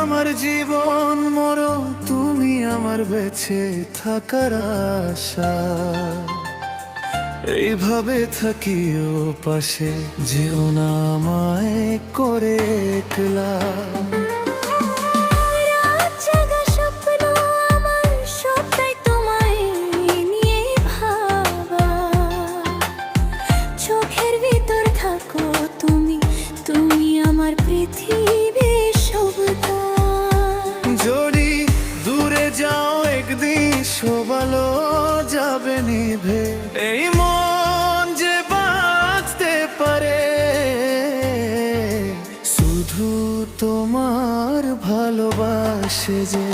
আমার জীবন মরণ, তুমি আমার বেঁচে থাকার আশা। এইভাবে থাকিও পাশে, যেও না আমায় করে একলা। যদি দূরে যাও একদিন, সবালো যাবে নিভে, এই মন যে বাঁচতে পারে শুধু তোমার ভালোবাসে যে।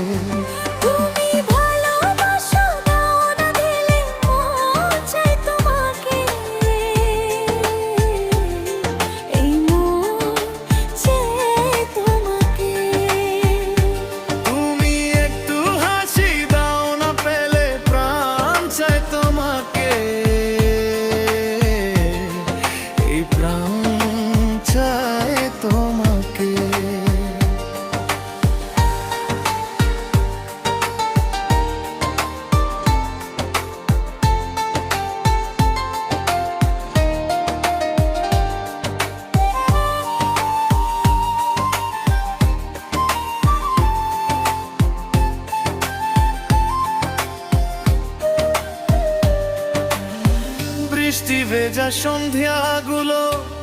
বৃষ্টি ভেজা সন্ধ্যাগুলো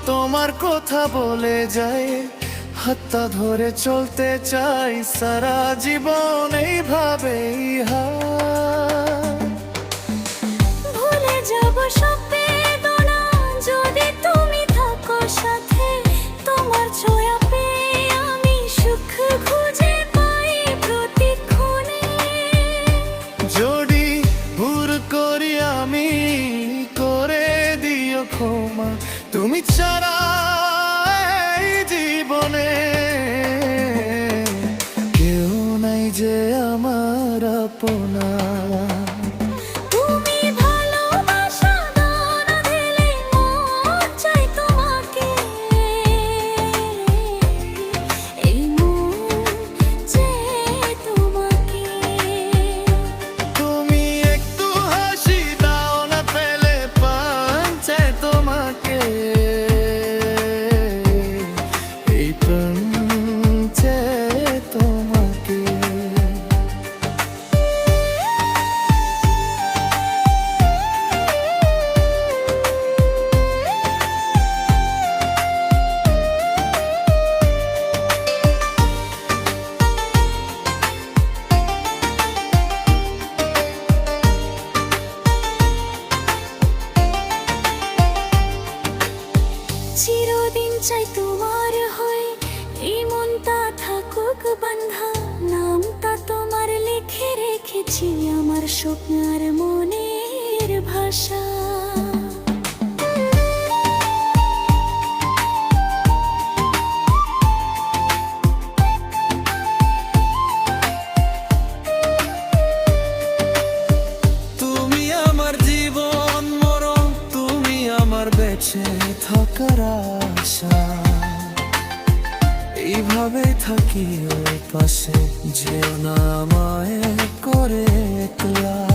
তোমার কথা বলে যায়, হাতটা ধরে চলতে চাই সারা জীবন এইভাবেই। ভুলে যাব সব বেদনা যদি তুমি থাকো সাথে, তোমার ছোঁয়া পেয়ে আমি সুখ খুঁজে পাই প্রতিক্ষণে। যদি ভুল করি আমি, করে দিও ক্ষমা, তুমি ছাড়া এই জীবনে কেউ নাই যে আমার আপনা। চিরদিন চাই তোমার হয়ে, এই মনটা থাকুক বান্ধা, নামটা তোমার লিখে রেখেছি আমার স্বপ্নার মনের ভাষা। তুমি আমার জীবন মরণ, তুমি আমার বেঁচে থাকার আশা। এইভাবে থাকি ওর পাশে, যেও না আমায় করে একলা।